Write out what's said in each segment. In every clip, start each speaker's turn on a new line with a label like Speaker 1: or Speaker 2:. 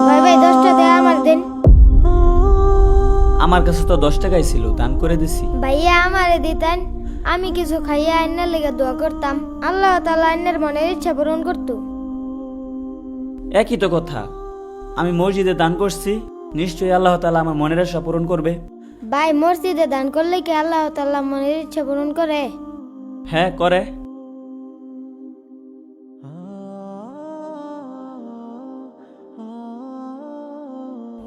Speaker 1: ভাই ভাই 10 টাকা আমার দেন।
Speaker 2: আমার কাছে তো 10 টাকাই ছিল, দান করে দিছি।
Speaker 1: ভাইয়া আমারে দিতেন, আমি কিছু খাইয়া আইনের লেগে দোয়া করতাম, আল্লাহ তাআলা আইনের মনের ইচ্ছা পূরণ করতো।
Speaker 2: একই তো কথা, আমি মসজিদে দান করছি, নিশ্চয়ই আল্লাহ তাআলা আমার মনের আশা পূরণ করবে।
Speaker 1: ভাই মসজিদে দান করলে কি আল্লাহ তাআলা মনের ইচ্ছা পূরণ করে?
Speaker 2: হ্যাঁ করে।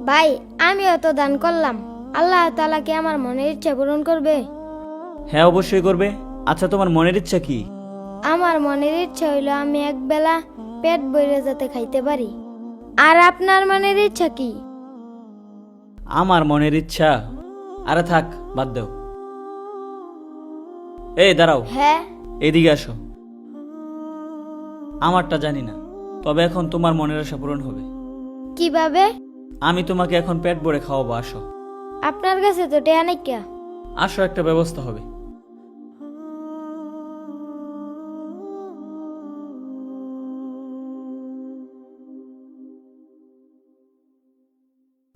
Speaker 1: ভাই আমিও তো দান করলাম, আল্লাহ তাআলা কি আমার মনের ইচ্ছা পূরণ করবে?
Speaker 2: হ্যাঁ অবশ্যই করবে। আচ্ছা তোমার মনের ইচ্ছা কি?
Speaker 1: আমার মনের ইচ্ছা হইলো আমি একবেলা পেট ভরে যাতে খাইতে পারি। আর আপনার মনের ইচ্ছা কি?
Speaker 2: আমার মনের ইচ্ছা, আরে থাক বাদ দাও। এই দাঁড়াও,
Speaker 1: হ্যাঁ
Speaker 2: এদিকে আসো। আমারটা জানি না, তবে এখন তোমার মনের আশা পূরণ হবে।
Speaker 1: কিভাবে?
Speaker 2: আমি তোমাকে এখন পেট ভরে খাওয়াবো, আসো।
Speaker 1: আপনার কাছে তো টেয়া নাই কিয়া?
Speaker 2: আসো, একটা ব্যবস্থা হবে।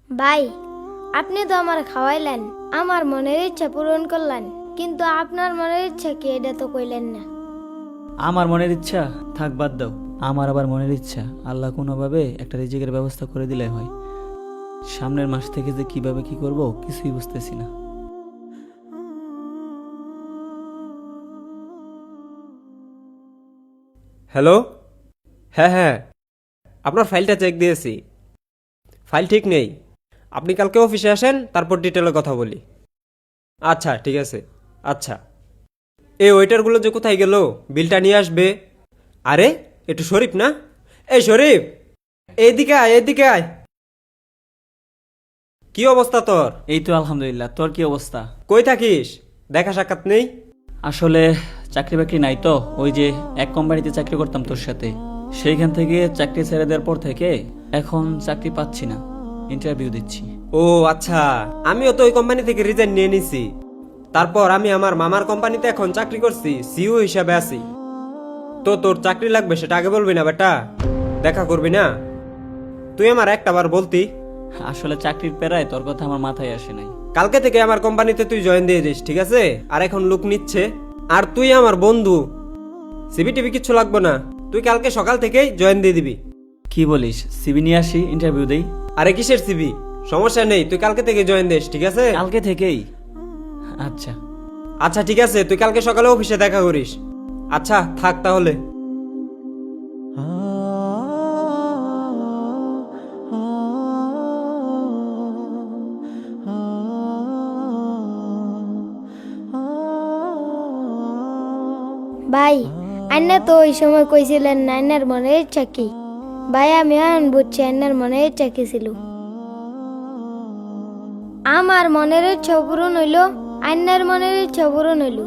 Speaker 1: ভাই আপনি তো আমার খাওয়াইলেন, আমার মনের ইচ্ছা পূরণ করলেন, কিন্তু আপনার মনের ইচ্ছা কি এটা তো কইলেন না।
Speaker 2: আমার মনের ইচ্ছা থাক বাদ দাও। আমার আবার মনের ইচ্ছা আল্লাহ কোনোভাবে একটা রিজিকের ব্যবস্থা করে দিলে হয়। সামনের মাস থেকে যে কিভাবে কি করব কিছুই বুঝতেছি না।
Speaker 3: হ্যালো। হ্যাঁ হ্যাঁ, আপনার ফাইলটা চেক দিয়েছি, ফাইল ঠিক নেই। আপনি কালকে অফিসে আসেন, তারপর ডিটেলে কথা বলি। আচ্ছা ঠিক আছে। আচ্ছা, এই ওয়েটারগুলো যে কোথায় গেল, বিলটা নিয়ে আসবে। আরে একটু শরীফ না? এই শরীফ, এইদিকে আয়, এইদিকে আয়। কি অবস্থা তোর?
Speaker 2: এই তো আলহামদুলিল্লাহ, তোর কি অবস্থা?
Speaker 3: কই থাকিস? দেখা সাক্ষাৎ নেই।
Speaker 2: আসলে চাকরি বাকরি নাই তো, ওই যে এক কোম্পানিতে চাকরি করতাম তোর সাথে, সেইখান থেকে চাকরি ছেড়ে দেওয়ার পর থেকে এখন চাকরি পাচ্ছি না, ইন্টারভিউ দিচ্ছি।
Speaker 3: ও আচ্ছা, আমিও তো ওই কোম্পানি থেকে রিজাইন নিয়ে নিছি। তারপর আমি আমার মামার কোম্পানিতে এখন চাকরি করছি, সিইও হিসাবে আছি। তো তোর চাকরি লাগবে সেটা আগে বলবি না বেটা, দেখা করবি না? তুই আমার একটা বার বলতি।
Speaker 2: আসলে চাকরির পেরায় তোর কথা আমার মাথায় আসে নাই।
Speaker 3: কালকে থেকে আমার কোম্পানিতে তুই জয়েন দিয়ে দিস, ঠিক আছে? আর এখন লোক নিচ্ছে, আর তুই আমার বন্ধু, সিভি টিভি কিচ্ছু লাগবে না, তুই কালকে সকাল থেকেই জয়েন দিয়ে দিবি।
Speaker 2: কি বলিস? সিভি নিয়ে আসি, ইন্টারভিউ দেই?
Speaker 3: আরে কিসের সিভি, সমস্যা নেই, তুই কালকে থেকে জয়েন দিস, ঠিক আছে?
Speaker 2: কালকে থেকেই? আচ্ছা।
Speaker 3: আচ্ছা ঠিক আছে, তুই কালকে সকালে অফিসে দেখা করিস। আচ্ছা থাক তাহলে।
Speaker 1: ভাই আইনা তো ওই সময় কইছিলেন না আইনার মনের ইচ্ছা কি। ভাই আমি এখন বুঝছি আইনার মনের ইচ্ছা কি ছিল। আমার মনের ইচ্ছা পূরণ হইল, আইনার মনের ইচ্ছা পূরণ হইল।